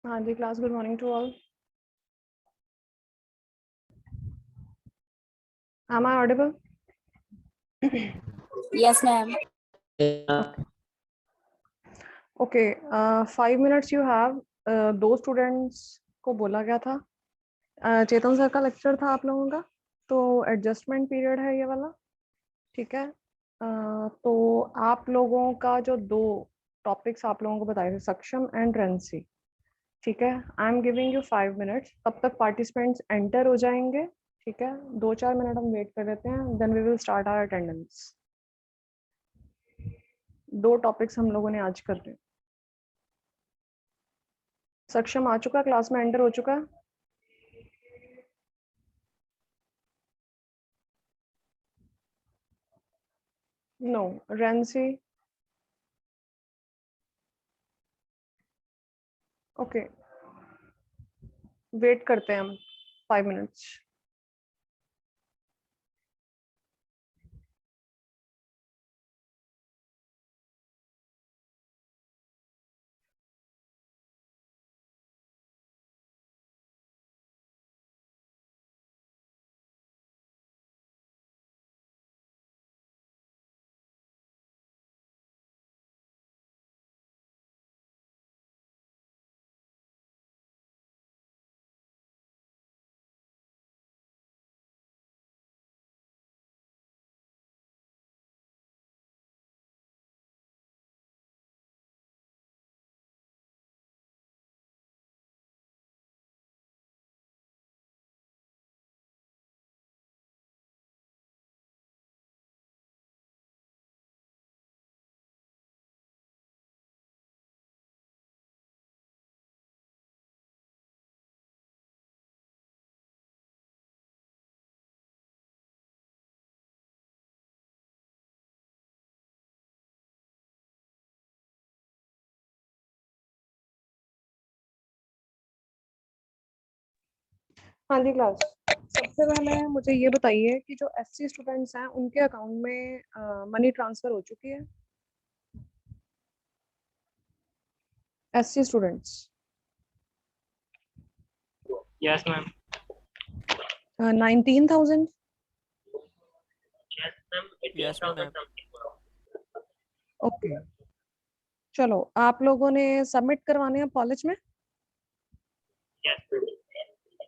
हाँ जी class, good morning to all. Am I audible? Yes, ma'am. Okay. 5 minutes you have. दो students को बोला गया था. चेतन सर का लेक्चर था आप लोगों का, तो एडजस्टमेंट पीरियड है ये वाला. ठीक है. तो आप लोगों का जो दो टॉपिक्स आप लोगों को बताए थे, सक्षम एंड रेंसी. ठीक है. I am giving you 5 minutes. तब तक पार्टिसिपेंट्स एंटर हो जाएंगे. ठीक है. 2-4 मिनट हम वेट कर लेते हैं, then we will start our attendance. दो टॉपिक्स हम लोगों ने आज कर रहे हैं. सक्षम आ चुका, क्लास में एंटर हो चुका है. नो. रेंसी. ओके, वेट करते हैं हम 5 मिनट्स. हाँ जी क्लास, सबसे पहले मुझे ये बताइए कि जो एससी स्टूडेंट्स हैं उनके अकाउंट में मनी ट्रांसफर हो चुकी है. SC students. Yes, ma'am. 19,000. Yes, ma'am. Yes, ma'am. Okay, चलो आप लोगों ने सबमिट करवाने हैं कॉलेज में Yes, ma'am.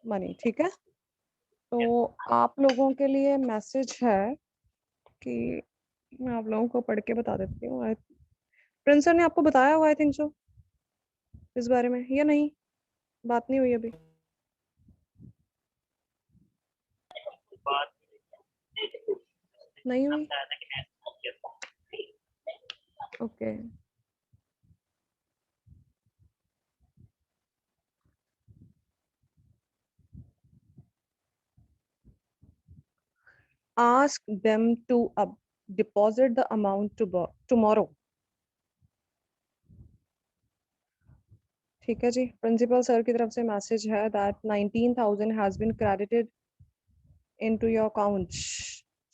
मनी. ठीक है. तो आप लोगों के लिए मैसेज है कि मैं आप लोगों को पढ़ के बता देती हूँ. प्रिंस सर ने आपको बताया हुआ आई थिंक सो इस बारे में, या नहीं? बात नहीं हुई अभी. बात नहीं हुई. बताया था कि मैं okay. Ask them to deposit the amount tomorrow. ठीक है जी. प्रिंसिपल सर की तरफ से मैसेज है that 19,000 has been credited into your accounts.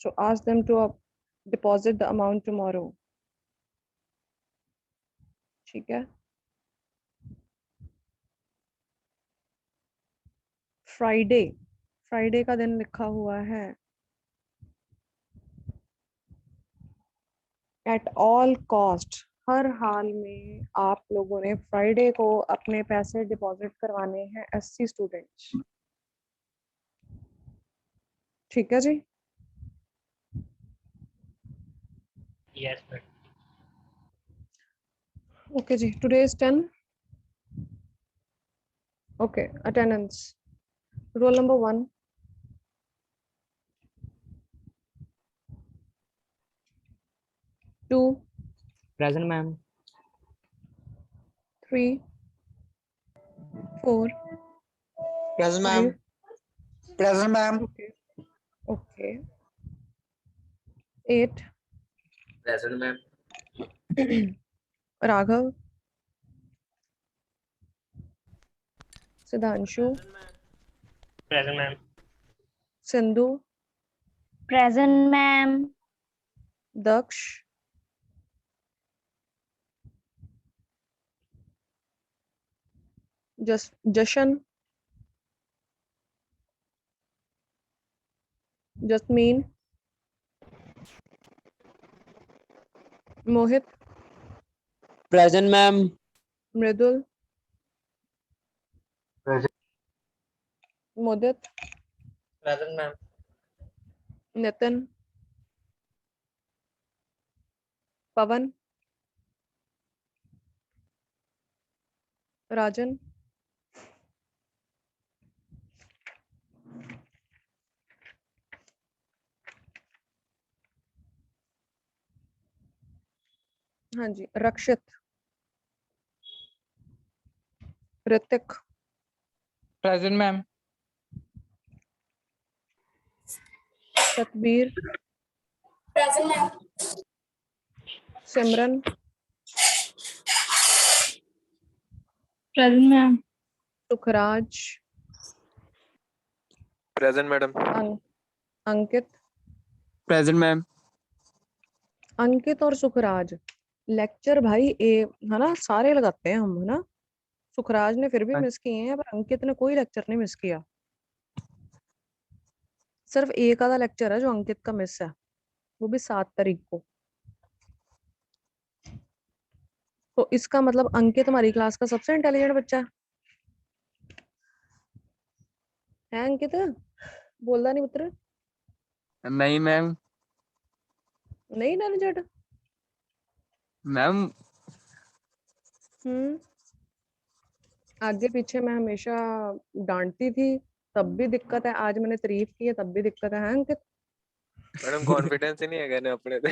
So ask them to deposit the amount tomorrow. ठीक है. फ्राइडे का दिन लिखा हुआ है. एट ऑल कॉस्ट, हर हाल में आप लोगों ने फ्राइडे को अपने पैसे डिपॉजिट करवाने हैं एससी स्टूडेंट्स. ठीक है जी. Yes, ma'am. ओके जी. Today is 10. Okay. Attendance. Roll number 1. 2. Present, ma'am. 3. 4. Present, 5. ma'am. Present, ma'am. Okay. Okay. 8. Present, ma'am. Raghav. Siddhanshu. Present, ma'am. Sindhu. Present, ma'am. Daksha. Jashan, Jasmine, Mohit, Present, ma'am. Mridul, Present. Mudit, Present, ma'am. Nitin, पवन, राजन, हाँ जी, रक्षित, Hrithik, Present, ma'am. Satbir, Present, ma'am. सिमरन, Present, ma'am. Sukhraj, Present, madam. अंकित, Present, ma'am. अंकित और Sukhraj lecture भाई है ना, सारे लगाते हैं हम, है ना। सुखराज ने फिर भी हाँ। मिस किए हैं, पर अंकित ने कोई लेक्चर नहीं मिस किया। सिर्फ एक आधा लेक्चर है जो अंकित का मिस है, वो भी 7 तारीख को। तो इसका मतलब अंकित हमारी क्लास का सबसे इंटेलिजेंट बच्चा है अंकित, बोलता नहीं पुत्र, नहीं मैम। नहीं इंटेलिजेंट। मैम आगे पीछे मैं हमेशा डांटती थी, तब भी दिक्कत है, आज मैंने तारीफ की है तब भी दिक्कत है अंकित। मैडम कॉन्फिडेंस ही नहीं है कहने अपने पे।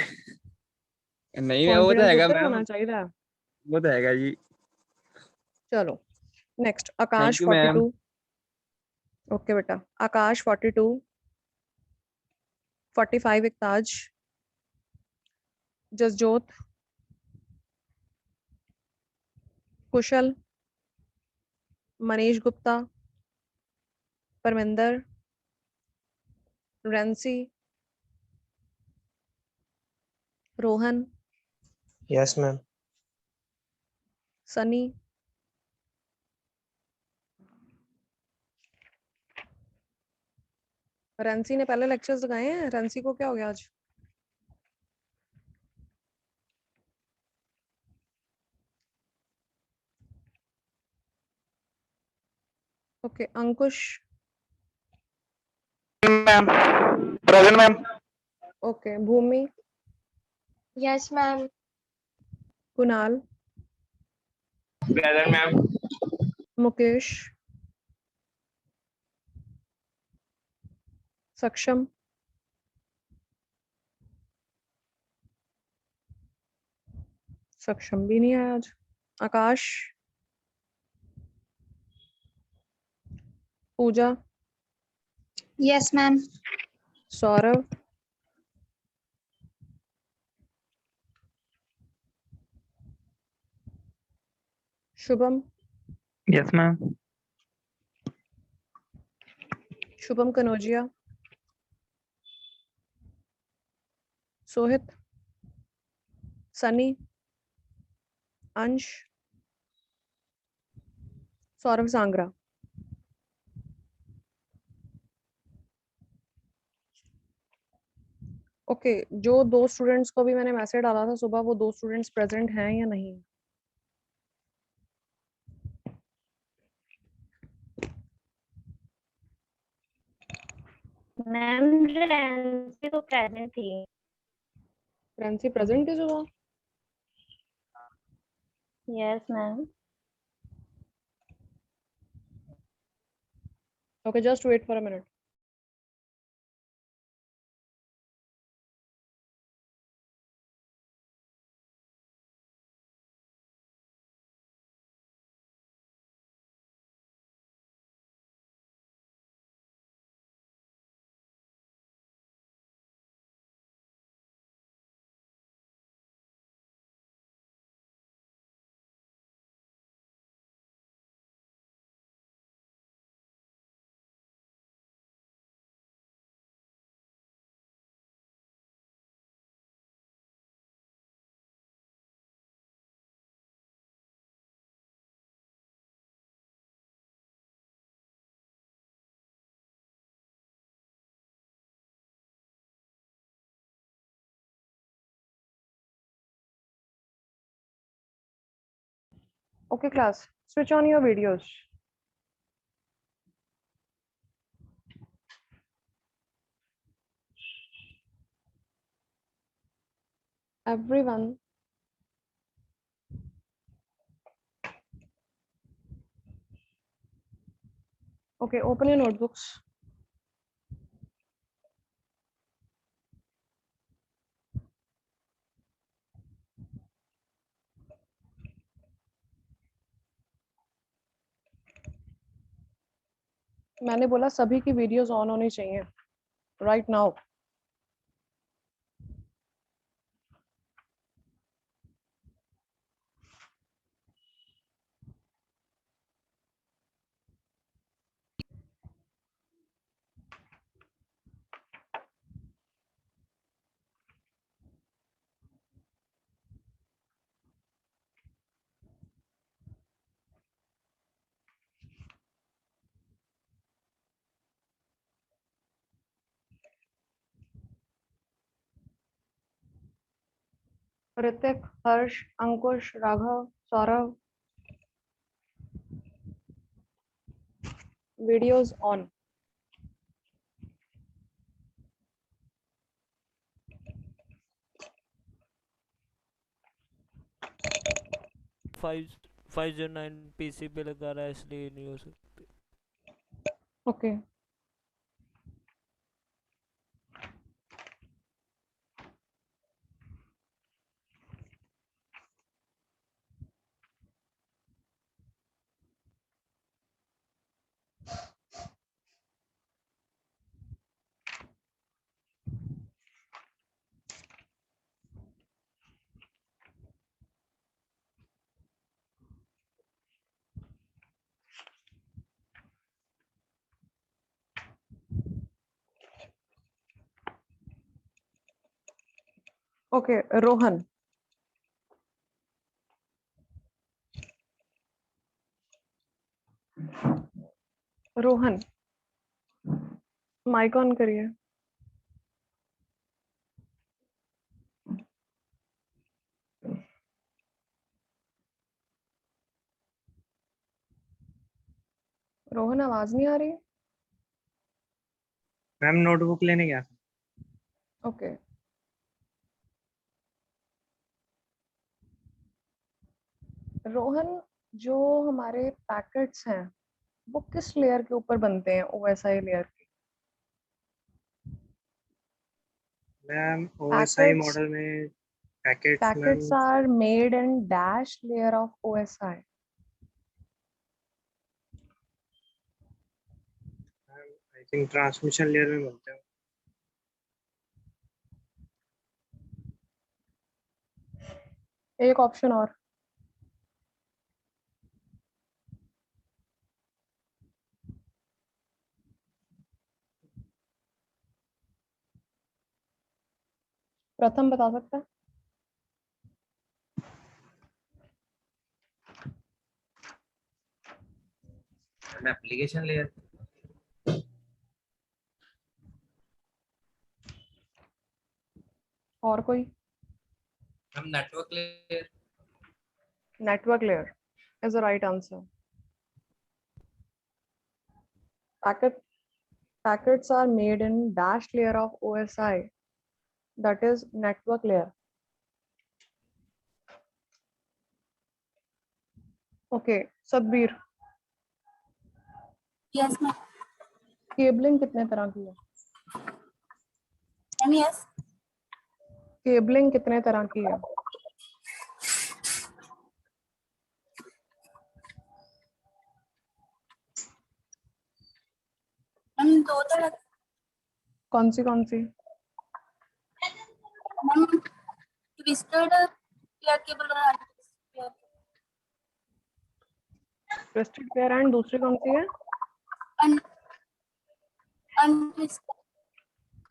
नहीं मैम, वो तो कॉन्फिडेंस हैगा पुत्र मैम, होना चाहिए। वो तो हैगा जी। चलो next, thank Akash you ma'am. 42। Okay बेटा, आकाश 42, 45 इकताज, जसजोत, कुशल, मनीष गुप्ता, परमिंदर, रेंसी, रोहन, Yes, ma'am. सनी, रेंसी ने पहले लेक्चर्स लगाए हैं, रेंसी को क्या हो गया आज? ओके, अंकुश, Ma'am. Present, ma'am. ओके, भूमि, Yes, ma'am. Kunal, Present, ma'am. Mukesh, सक्षम, सक्षम भी नहीं आया आज, आकाश, पूजा, Yes, ma'am. Saurabh, Shubham, Yes, ma'am. Shubham Kanaujia, Sohit, Sunny, अंश, सौरभ सांगरा। ओके, जो 2 स्टूडेंट्स को भी मैंने मैसेज डाला था सुबह, वो 2 स्टूडेंट्स प्रेजेंट हैं या नहीं? मैम रेंसी तो प्रेजेंट थी। फ्रेंसी प्रेजेंट है सुबह? Yes ma'am. Okay, just wait for a minute. Okay, class, switch on your videos. Everyone. Okay, open your notebooks. मैंने बोला सभी की वीडियोस ऑन होनी चाहिए right now. Hrithik, Harsh, Ankush, Raghav, Saurabh, videos on. Five 509 PC पे लगा रहा है इसलिए नहीं हो सकती. Okay. Okay, Rohan. Rohan, mike on करिए. रोहन, आवाज नहीं आ रही. मैम नोटबुक लेने गया था. ओके. रोहन, जो हमारे पैकेट्स हैं वो किस लेयर के ऊपर बनते हैं? ओएसआई लेयर के. मैम ओएसआई पैकेट्स मॉडल में packets ma'am packets are made in dash layer of OSI. I think transmission layer में बनते हैं. एक ऑप्शन और. प्रथम बता सकता है? Application layer. और कोई? हम network layer. Network layer is the right answer. Packets are made in dash layer of OSI, that is network layer. Okay, Sadbir, Yes, ma'am. Cabling कितने तरह की है? And yes. केबलिंग कितने तरह की है? हम दो तरह कौन सी? हम ट्विस्टेड पेयर केबल और ट्विस्टेड पेयर एंड दूसरी कौन सी है? अनट्विस्टेड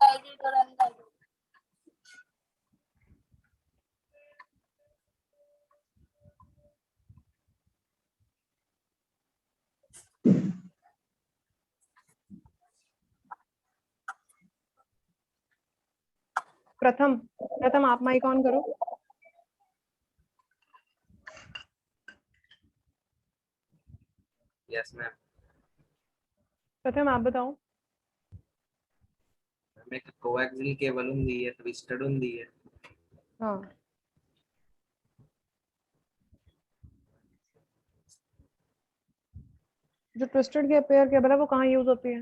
गाइडेड और अनगाइडेड. प्रथम आप माइक ऑन करो. Yes ma'am. प्रथम आप बताओ। एक कोएक्सियल केबल ఉంది ట్విస్టెడ్ ఉంది हाँ जो ट्विस्टेड के पेयर केबल है वो कहाँ यूज होती है?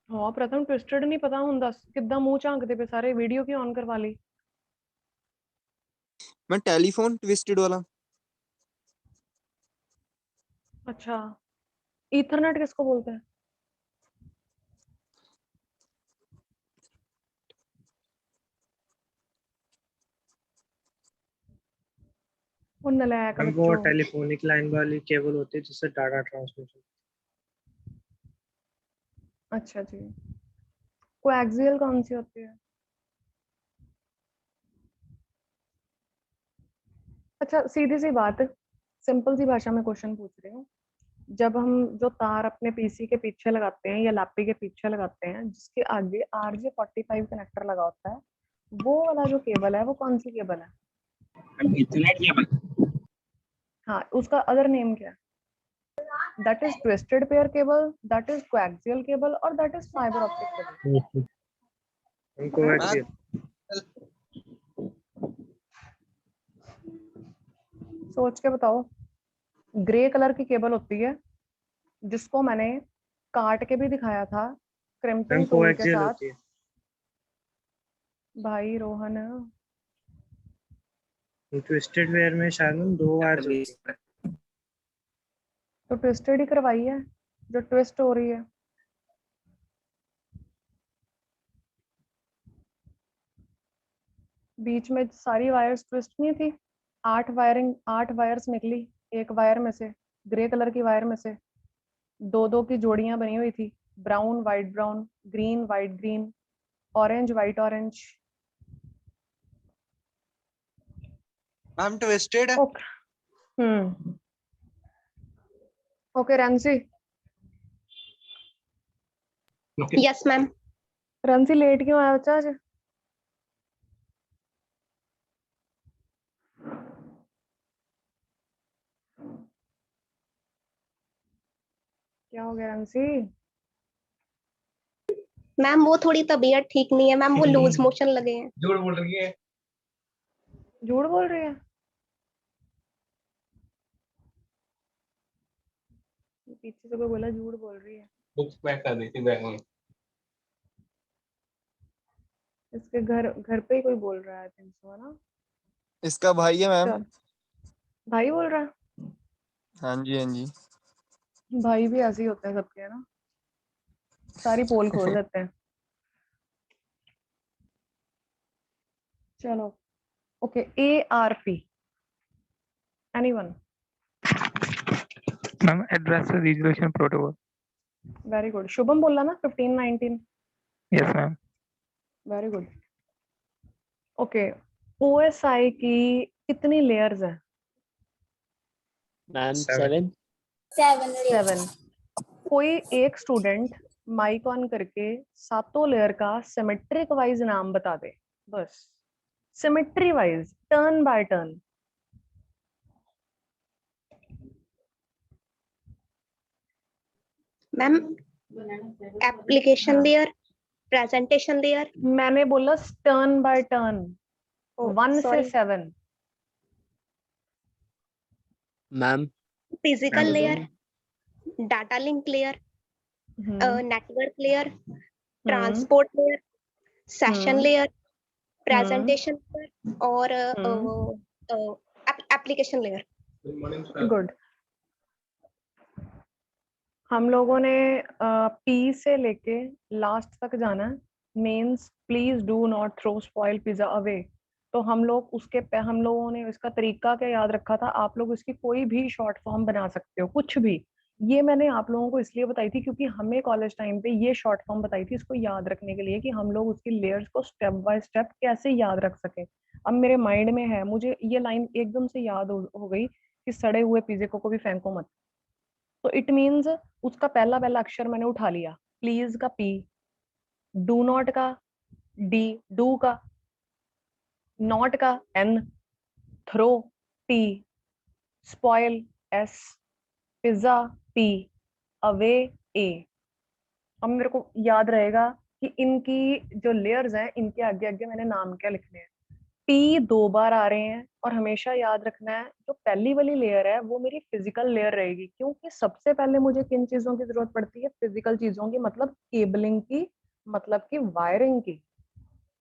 हाँ प्रथम ट्विस्टेड नहीं पता ਹੁੰਦਾ ਕਿੱਦਾਂ ਮੂੰਹ ਝਾਂਕਦੇ ਪਏ ਸਾਰੇ ਵੀਡੀਓ ਕਿਉਂ ਔਨ ਕਰਵਾ ਲਈ? मैं टेलीफोन ट्विस्टेड वाला। अच्छा ईथरनेट किसको बोलते हैं? वो नलायक मैम वो बच्चों। टेलीफोनिक लाइन वाली केबल होती है जिससे डाटा ट्रांसमिशन। अच्छा जी कोएक्सियल कौन सी होती है? अच्छा सीधी सी बात सिंपल सी भाषा में क्वेश्चन पूछ रही हूँ। जब हम जो तार अपने पीसी के पीछे लगाते हैं या लैपटॉप के पीछे लगाते हैं जिसके आगे RJ45 कनेक्टर लगा होता है वो वाला जो केबल है वो कौन सी केबल है? Ethernet cable. हाँ उसका अदर नेम क्या है? That is twisted pair cable, that is coaxial cable और that is fibre optic cable. Coaxial. सोच के बताओ। ग्रे कलर की केबल होती है जिसको मैंने काट के भी दिखाया था क्रिम्पिंग मैम टूल के कोएक्सियल साथ। होती है। भाई रोहन ट्विस्टेड वेयर में शायद मैम 2 वायर्स होती है। तो ट्विस्टेड ही करवाई है जो ट्विस्ट हो रही है। बीच में सारी वायर्स ट्विस्ट नहीं थी। 8 वायर्स निकली एक वायर में से, ग्रे कलर की वायर में से 2-2 की जोड़ियां बनी हुई थी। Brown white brown, green white green, orange white orange. Ma'am twisted. Okay okay रंसी। Yes ma'am. रंसी लेट क्यों आया बच्चा आज? क्या हो गया रंसी? मैम वो थोड़ी तबीयत ठीक नहीं है मैम, वो लूज मोशन लगे हैं। झूठ बोल रही है। झूठ बोल रही है? पीछे से कोई बोला झूठ बोल रही है। बुक्स पैक कर दी थी बैग में। इसके घर पे ही कोई बोल रहा है है ना? इसका भाई है मैम। चल भाई बोल रहा है। हाँ जी हाँ जी। भाई भी ऐसे ही होते हैं सबके, है ना? सारी पोल खोल देते हैं। चलो okay ARP anyone? Ma'am address resolution protocol. Very good. Shubham बोला ना 1519? Yes ma'am. Very good. Okay OSI की कितनी लेयर्स हैं? मैम 7। 7। कोई एक स्टूडेंट माइक ऑन करके सातों लेयर का सिमेट्रिक वाइज नाम बता दे बस। Symmetry wise turn by turn. Ma'am application layer, presentation layer. मैंने बोला टर्न बाय टर्न 1 से 7। Ma'am physical layer, data link layer, network layer, transport layer, session layer, presentation layer और एप्लीकेशन लेयर। गुड। हम लोगों ने P से लेके last तक जाना है। Means please do not throw spoil pizza away. तो हम लोगों ने इसका तरीका क्या याद रखा था? आप लोग इसकी कोई भी शॉर्ट फॉर्म बना सकते हो, कुछ भी। ये मैंने आप लोगों को इसलिए बताई थी क्योंकि हमें कॉलेज टाइम पे ये शॉर्ट फॉर्म बताई थी इसको याद रखने के लिए कि हम लोग उसकी लेयर्स को स्टेप बाय स्टेप कैसे याद रख सके। अब मेरे माइंड में है, मुझे ये लाइन एकदम से याद हो गई कि सड़े हुए पिज्जे को भी फेंको मत। तो इट मीन्स उसका पहला अक्षर मैंने उठा लिया। प्लीज का P, डू नॉट का D, डू का नॉट का N, throw T, spoil S, pizza P, away A। अब मेरे को याद रहेगा कि इनकी जो लेयर्स हैं इनके आगे आगे मैंने नाम क्या लिखने हैं। P 2 बार आ रहे हैं और हमेशा याद रखना है जो पहली वाली लेयर है वो मेरी फिजिकल लेयर रहेगी, क्योंकि सबसे पहले मुझे किन चीजों की जरूरत पड़ती है, फिजिकल चीजों की, मतलब केबलिंग की, मतलब की वायरिंग की।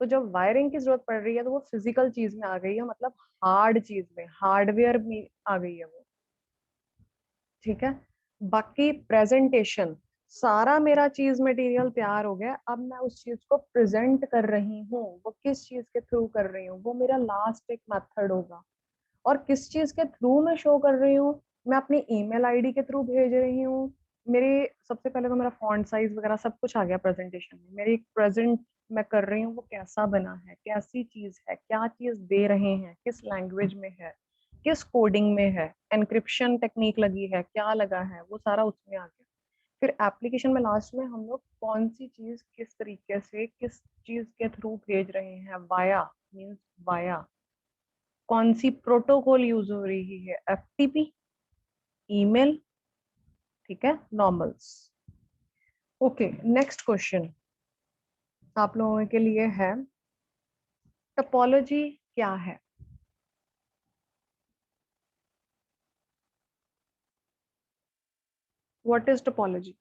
तो जब वायरिंग की जरूरत पड़ रही है तो वो फिजिकल चीज में आ गई है, मतलब हार्ड चीज में, हार्डवेयर में आ गई है वो। ठीक है, बाकी प्रेजेंटेशन, सारा मेरा चीज मटेरियल तैयार हो गया, अब मैं उस चीज को प्रेजेंट कर रही हूँ। वो किस चीज के थ्रू कर रही हूँ, वो मेरा लास्ट एक मेथड होगा। और किस चीज के थ्रू मैं शो कर रही हूँ, मैं अपनी ईमेल आईडी के थ्रू भेज रही हूँ। मेरे सबसे पहले तो मेरा फॉन्ट साइज वगैरह सब कुछ आ गया प्रेजेंटेशन में। मेरी प्रेजेंट मैं कर रही हूँ वो कैसा बना है, कैसी चीज है, क्या चीज दे रहे हैं, किस लैंग्वेज में है, किस कोडिंग में है, एनक्रिप्शन टेक्निक लगी है, क्या लगा है, वो सारा उसमें आ गया। फिर एप्लीकेशन में लास्ट में हम लोग कौन सी चीज किस तरीके से किस चीज के थ्रू भेज रहे हैं, वाया मींस वाया, कौन सी प्रोटोकॉल यूज हो रही है, FTP, ईमेल, ठीक है, नॉर्मल्स। ओके, नेक्स्ट क्वेश्चन आप लोगों के लिए है, टोपोलॉजी क्या है? What is topology?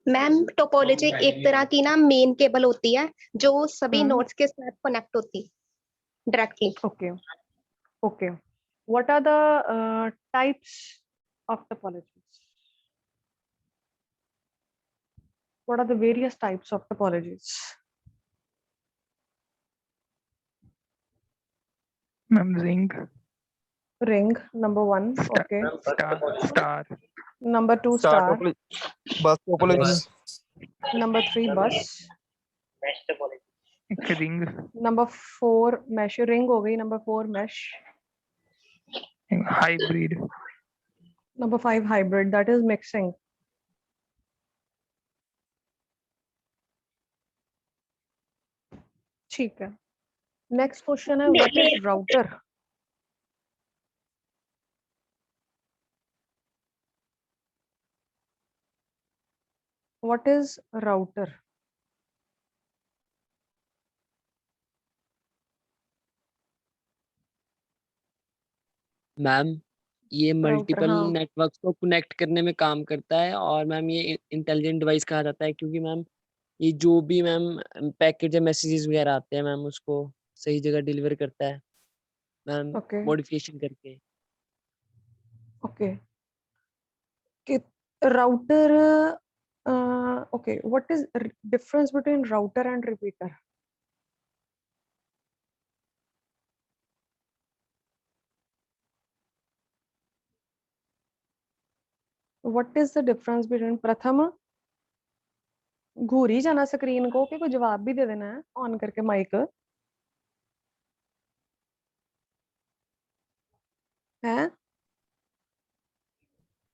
Ma'am topology एक तरह की ना मेन केबल होती है जो सभी नोड्स के साथ कनेक्ट होती है directly. Okay okay, what are the types of topologies? What are the various types of topologies? Ma'am, ring, Ring, number 1. star, Okay. star, Number 2, star star. Topology, बस topology, Number 3, bus. एक ring, Number 4, mesh. Ring हो गई. Number 4, mesh. एक hybrid, Number 5, hybrid. That is mixing. ठीक है. Next question है, what is router? What is router? Ma'am ये Router, multiple हाँ. नेटवर्क्स को कनेक्ट करने में काम करता है और मैम ये इंटेलिजेंट डिवाइस कहा जाता है क्योंकि मैम ये जो भी मैम पैकेट या मैसेजेस वगैरह आते हैं मैम उसको सही जगह डिलीवर करता है मैम Okay. मॉडिफिकेशन करके। Okay. Router. Okay. What is difference between router and repeater? What is the difference between प्रथम घूरी जाना स्क्रीन को कि कोई जवाब भी दे देना है ऑन करके माइक है।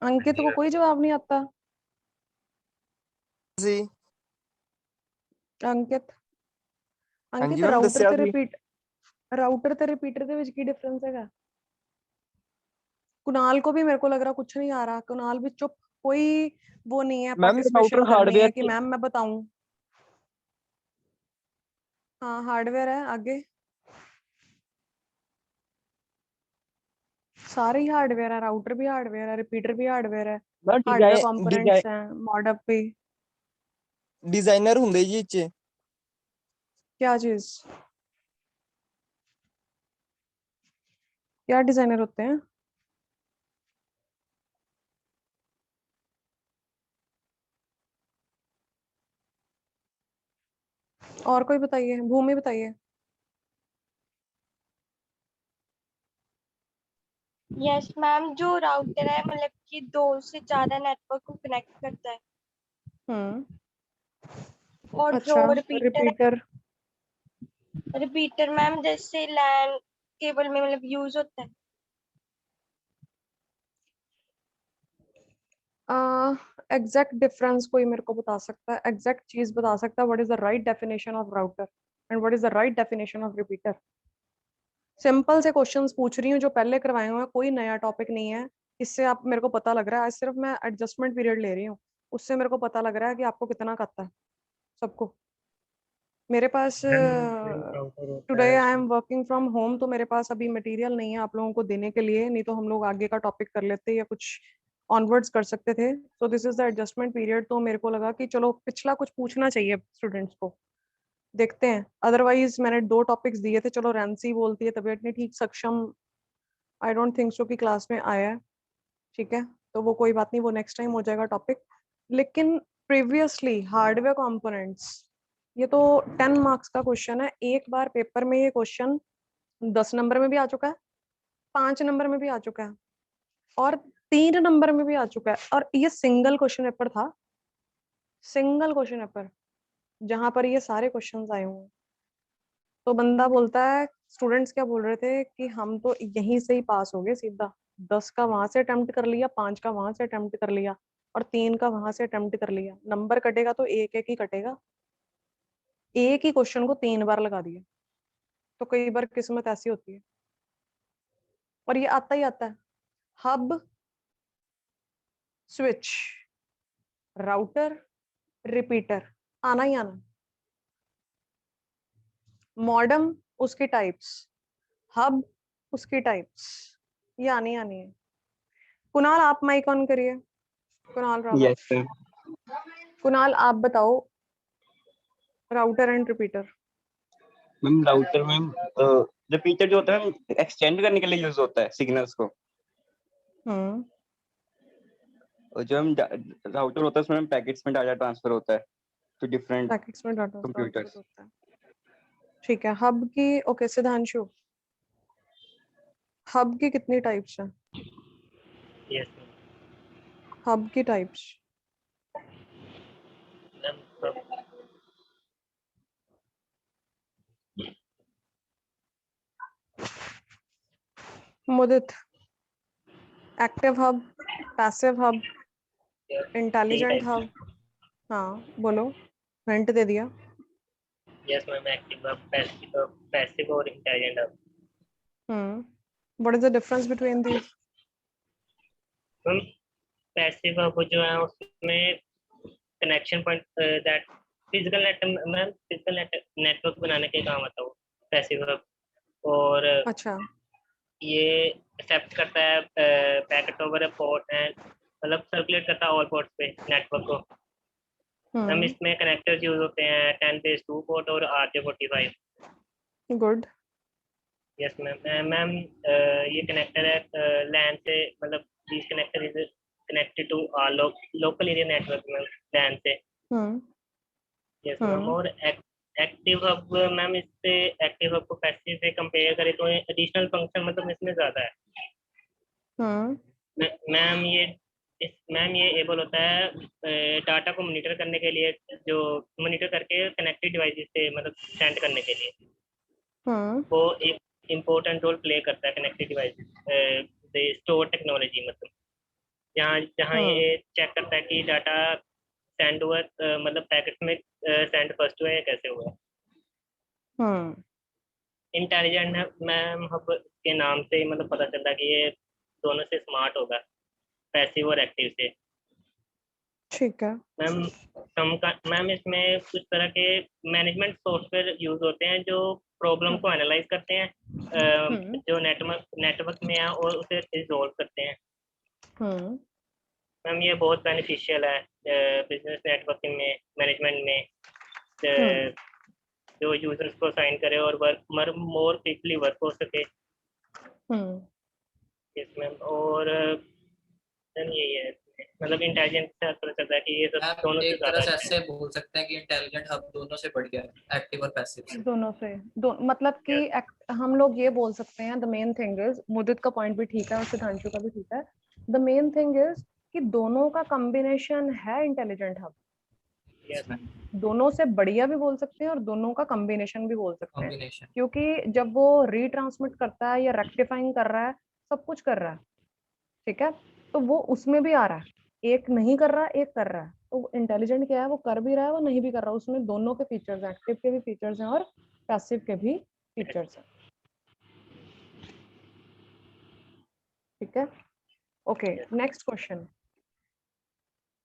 अंकित को कोई जवाब नहीं आता। जी अंकित हाँ अंकित जी मैम राउटर दस्या ते जी। रिपीटर ਦੇ ਵਿੱਚ ਕੀ डिफरेंस ਹੈਗਾ? कुणाल को भी मेरे को लग रहा कुछ नहीं आ रहा। कुणाल भी चुप, कोई वो नहीं है मैम पार्टिसिपेशन राउटर करनी हार्डवेयर है कि मैम मैं बताऊं। हाँ हार्डवेयर है, आगे सारे ही हार्डवेयर है, राउटर भी हार्डवेयर है, रिपीटर भी हार्डवेयर है, हार्डवेयर कंपोनेंट्स हैं, मॉडअप पे। डिजाइनर ਹੁੰਦੇ ਜੀ ਇੱਥੇ। क्या चीज? क्या डिजाइनर होते हैं? और कोई बताइए, भूमि बताइए। यस मैम, जो राउटर है मतलब कि 2 से ज्यादा नेटवर्क को कनेक्ट करता है। और अच्छा, जो रिपीटर रिपीटर मैम जैसे लैन केबल में मतलब यूज होता है। एग्जैक्ट डिफरेंस कोई मेरे को बता सकता है, एग्जैक्ट चीज बता सकता है, what is the right definition of router and what is the right definition of repeater? Simple से क्वेश्चंस पूछ रही हूँ जो पहले करवाए हुए हैं, कोई नया टॉपिक नहीं है। इससे आप मेरे को पता लग रहा है, आज सिर्फ मैं एडजस्टमेंट पीरियड ले रही हूँ, उससे मेरे को पता लग रहा है कि आपको कितना आता है सबको। मेरे पास राउटर होता टुडे है I am working from home, तो मेरे पास अभी मटेरियल नहीं है आप लोगों को देने के लिए, नहीं तो हम लोग आगे का टॉपिक कर लेते या कुछ ऑनवर्ड्स कर सकते थे। So this is the adjustment period, तो मेरे को लगा कि चलो पिछला कुछ पूछना चाहिए स्टूडेंट्स को, देखते हैं। अदरवाइज मैंने 2 टॉपिक्स दिए थे, चलो रैंसी बोलती है तबीयत नहीं ठीक, सक्षम आई डोंट थिंक सो कि क्लास में आया है, ठीक है, तो वो कोई बात नहीं, वो नेक्स्ट टाइम हो जाएगा टॉपिक। लेकिन प्रीवियसली हार्डवेयर कंपोनेंट्स, ये तो 10 मार्क्स का क्वेश्चन है, एक बार पेपर में ये क्वेश्चन 10 नंबर में भी आ चुका है, 5 नंबर में भी आ चुका है और 3 नंबर में भी आ चुका है, और ये सिंगल क्वेश्चन पेपर था, सिंगल क्वेश्चन पेपर जहां पर ये सारे क्वेश्चंस आए हुए हैं। तो बंदा बोलता है, स्टूडेंट्स क्या बोल रहे थे कि हम तो यहीं से ही पास हो गए सीधा, 10 का वहां से अटेम्प्ट कर लिया, 5 का वहां से अटेम्प्ट कर लिया और 3 का वहां से अटेम्प्ट कर लिया, नंबर कटेगा तो एक एक ही कटेगा, एक ही क्वेश्चन को 3 बार लगा दिया। तो कई बार किस्मत ऐसी होती है, और ये आता ही आता है। हब, स्विच, राउटर, रिपीटर, आना ही आना। मॉडम उसके टाइप्स, हब उसके टाइप्स, ये आनी आनी है। कुणाल आप माइक ऑन करिए, कुणाल रावत। Yes sir. कुणाल आप बताओ router and repeater. Ma'am router ma'am repeater जो होता है एक्सटेंड करने के लिए यूज होता है सिग्नल्स को, और जो हम राउटर होता है उसमें पैकेट्स में डाटा ट्रांसफर होता है तो डिफरेंट पैकेट्स में डाटा कंप्यूटर्स। ट्रांसफर होता है, ठीक है। हब की, ओके सिद्धांशु, हब की कितनी टाइप्स हैं? यस हब की types Mudit, active hub, passive hub, intelligent hub. हाँ बोलो, हिंट दे दिया। Yes ma'am, active hub, passive और intelligent hub. What is the difference between these? Ma'am passive hub जो है उसमें connection point that physical network बनाने के काम आता है वो पैसिव हब, और अच्छा, ये एक्सेप्ट करता है पैकेट ओवर पोर्ट एंड मतलब सर्कुलेट करता है ऑल पोर्ट्स पे नेटवर्क को। हम इसमें कनेक्टर्स यूज होते हैं 10 पोर्ट और RJ45। गुड। यस मैम ये कनेक्टर है लैन से, मतलब this connector is connected to local area network में लैन से। यस मैम, और एक्टिव हब मैम, इससे एक्टिव हब को पैसिव से कंपेयर करें तो एडिशनल फंक्शन मतलब इसमें ज्यादा है। मैम ये एबल होता है डाटा को मॉनिटर करने के लिए, जो मॉनिटर करके कनेक्टेड डिवाइसेस से मतलब सेंड करने के लिए वो एक इम्पोर्टेंट रोल प्ले करता है। कनेक्टेड डिवाइसेस स्टोर टेक्नोलॉजी, मतलब जहाँ ये चेक करता है कि डाटा सेंड हुआ मतलब पैकेट में सेंड फर्स्ट हुआ है या कैसे हुआ है। इंटेलिजेंट है मैम, हब के नाम से मतलब पता चलता है कि ये दोनों से स्मार्ट होगा, पैसिव और एक्टिव से। ठीक है मैम इसमें कुछ तरह के मैनेजमेंट सॉफ्टवेयर यूज होते हैं जो प्रॉब्लम को एनालाइज करते हैं जो नेटवर्क में है और उसे रिजॉल्व करते हैं। मैम ये बहुत बेनिफिशियल है बिजनेस नेटवर्किंग में, मैनेजमेंट में, जो यूजर्स को साइन करे और वर्क मोर क्विकली वर्क हो सके। यस मैम, और यही है मतलब इंटेलिजेंट से पता चलता है कि ये सब दोनों से एक तरह से ज्यादा ऐसे बोल सकते हैं कि इंटेलिजेंट हब दोनों से बढ़ गया है, एक्टिव और पैसिव से। दोनों से मतलब कि हम लोग ये बोल सकते हैं, द मेन थिंग इज, मुदित का पॉइंट भी ठीक है और सिद्धांशु का भी ठीक है, द मेन थिंग इज कि दोनों का कॉम्बिनेशन है इंटेलिजेंट हब। दोनों से बढ़िया भी बोल सकते हैं और दोनों का कॉम्बिनेशन भी बोल सकते हैं, क्योंकि जब वो रीट्रांसमिट करता है या रेक्टिफाइंग कर रहा है, सब कुछ कर रहा है, ठीक है, तो वो उसमें भी आ रहा है, एक नहीं कर रहा, एक कर रहा है, तो इंटेलिजेंट क्या है, वो कर भी रहा है, वो नहीं भी कर रहा, उसमें दोनों के फीचर्स हैं, एक्टिव के भी फीचर्स हैं और पैसिव के भी फीचर्स हैं। ठीक है, ओके, नेक्स्ट क्वेश्चन।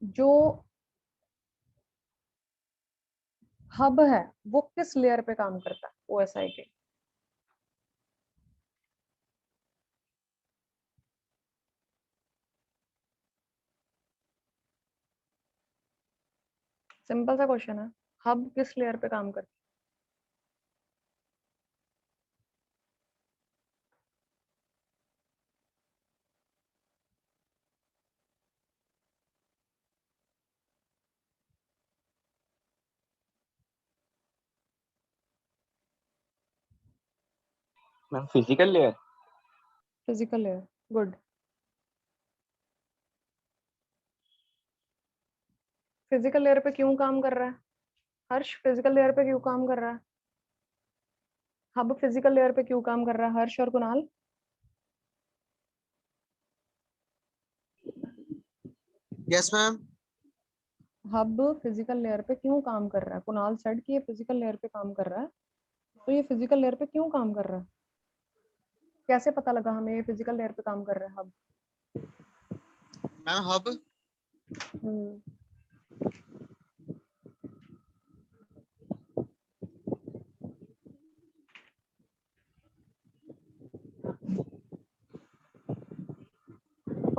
जो हब है वो किस लेयर पे काम करता है ओएसआई के? सिंपल सा क्वेश्चन है, हब किस लेयर पे काम करता है? Ma'am physical layer. Physical layer, good. Physical layer पे क्यों काम कर रहा है हर्ष? फिजिकल लेयर पे क्यों काम कर रहा है हब? फिजिकल लेयर पे क्यों काम कर रहा है हर्ष और Kunal? Yes ma'am. Hub physical layer पे क्यों काम कर रहा है? कुणाल सेड कि ये फिजिकल लेयर पे काम कर रहा है, तो ये फिजिकल लेयर पे क्यों काम कर रहा है? कैसे पता लगा हमें ये फिजिकल लेयर पे काम कर रहा है hub? Ma'am hub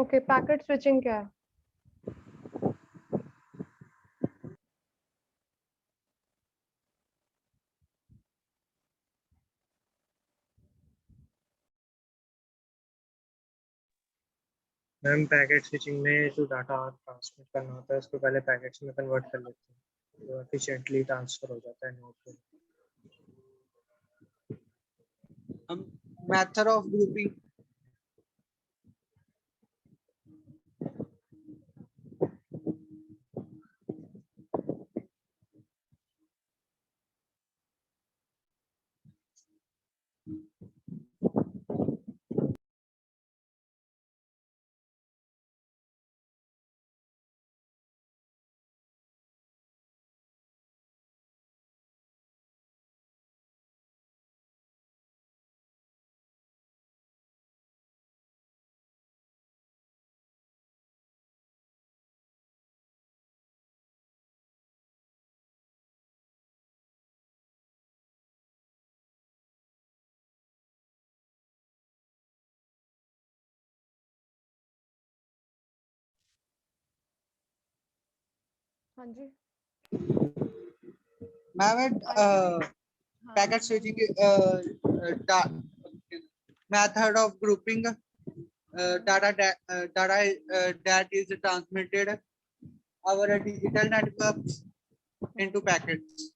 okay, packet switching क्या है? मैम पैकेट स्विचिंग में जो डाटा ट्रांसमिट करना होता है उसको पहले पैकेट्स में कन्वर्ट कर लेते हैं, तो एफिशिएंटली ट्रांसफर हो जाता है नोड पे। Method of grouping. हाँ जी, ma'am packet switching method of grouping data that is transmitted our digital networks into packets.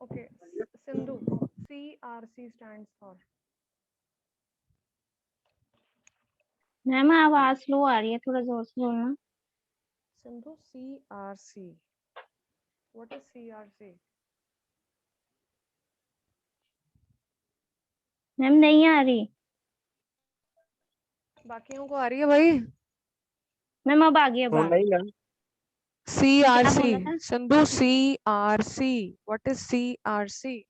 okay, Sindhu, CRC stands for? Ma'am आवाज स्लो आ रही है, थोड़ा जोर से बोलना। Sindhu, CRC, what is CRC? Ma'am नहीं आ रही। बाकियों को आ रही है भाई? मैम अब आ गई, अब आ गई। मैम CRC, बोला था? Sindhu, CRC, what is CRC?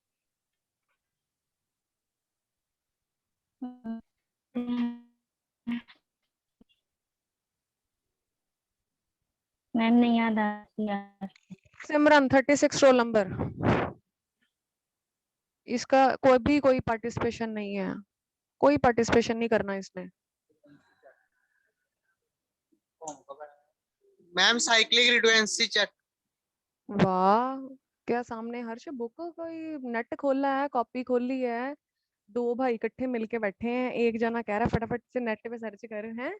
Ma'am नहीं याद आ रही। सिमरन 36 रोल नंबर, इसका कोई पार्टिसिपेशन नहीं है, कोई पार्टिसिपेशन नहीं करना इसने। Ma'am cyclic redundancy check. वाह, क्या सामने हर्ष बुक कोई नेट खोला है, कॉपी खोली है, दो भाई इकट्ठे मिलके बैठे हैं, एक जना कह रहा है फटाफट से नेट पे सर्च कर, हैं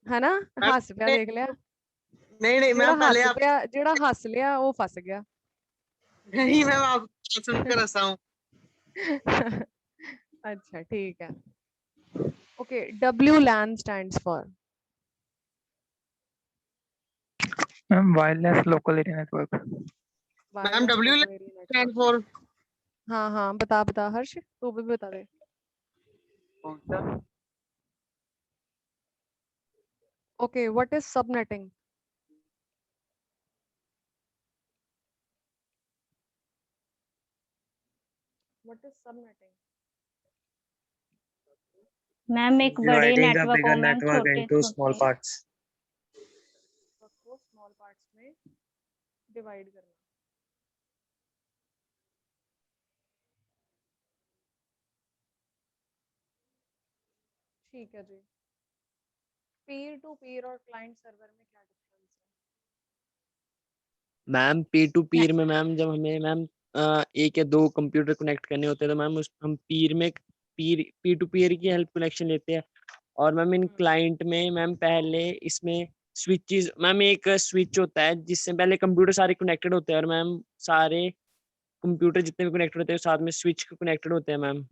है ना? हंस पिया, देख लिया? नहीं जेड़ा मैम पहले हंस आप। पिया, जेड़ा हंस लिया वो फंस गया। नहीं मैम आप सुनकर हंसा हूं। अच्छा ठीक है, okay, WLAN stands for? Ma'am wireless local area network. Ma'am WLAN stand for? हाँ हाँ, बता हर्ष, तू भी बता दे। Okay, what is subnetting? What is subnetting? Ma'am एक बड़े Dividing a नेटवर्क को bigger मैम network छोटे into small छोटे parts. को small parts में divide करना. ठीक है जी. Peer to peer और client server में क्या difference है? मैम पीर टू पीर में मैम जब हमें मैम एक या दो कंप्यूटर कनेक्ट करने होते हैं तो मैम उस हम पीर में पीर टू पीर की हेल्प कनेक्शन लेते हैं और मैम इन क्लाइंट में मैम पहले इसमें स्विचेस मैम एक स्विच होता है जिससे पहले कंप्यूटर सारे कनेक्टेड होते हैं और मैम सारे कंप्यूटर जितने भी कनेक्टेड होते हैं साथ में स्विच कनेक्टेड होते हैं ma'am.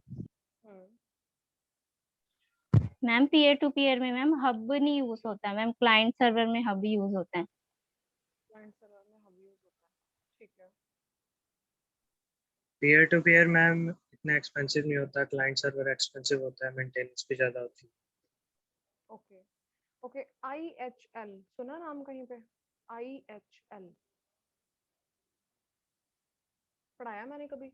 Ma'am peer to peer में मैम हब नहीं यूज होता है मैम, क्लाइंट सर्वर में हब यूज होता है। Client server में hub use होता है. ठीक है. Peer to peer मैम इतना एक्सपेंसिव नहीं होता, क्लाइंट सर्वर एक्सपेंसिव होता है, मेंटेनेंस भी ज्यादा होती है. Okay. Okay. IHL सुना नाम कहीं पे? IHL पढ़ाया मैंने कभी?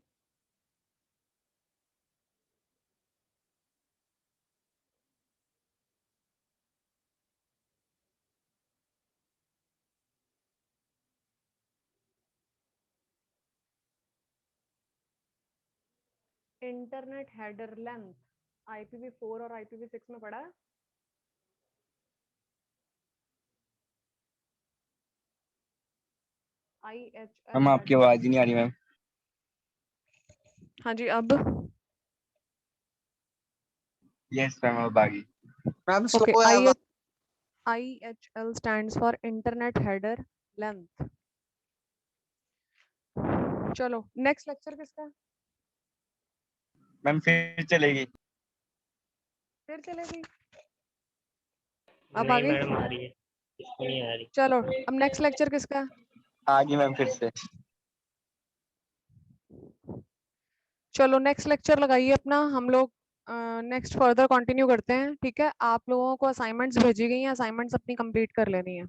इंटरनेट हेडर लेंथ IPv4 और IPv6 में पढ़ा है? IHL मैम आपकी आवाज ही नहीं आ रही मैम. हाँ जी अब यस मैम अब आ गई. मैम okay स्लो है आवाज. IHL stands for internet header length. चलो नेक्स्ट लेक्चर किसका है? मैम फिर चलेगी. फिर चलेगी. अब आ नहीं गई. मैडम आ रही है, इसको नहीं आ रही। चलो अब नेक्स्ट लेक्चर किसका है? आ गई मैम फिर से. चलो नेक्स्ट लेक्चर लगाइए अपना, हम लोग नेक्स्ट फर्दर कंटिन्यू करते हैं. ठीक है, आप लोगों को असाइनमेंट्स भेजी गई हैं, असाइनमेंट्स अपनी कंप्लीट कर लेनी है.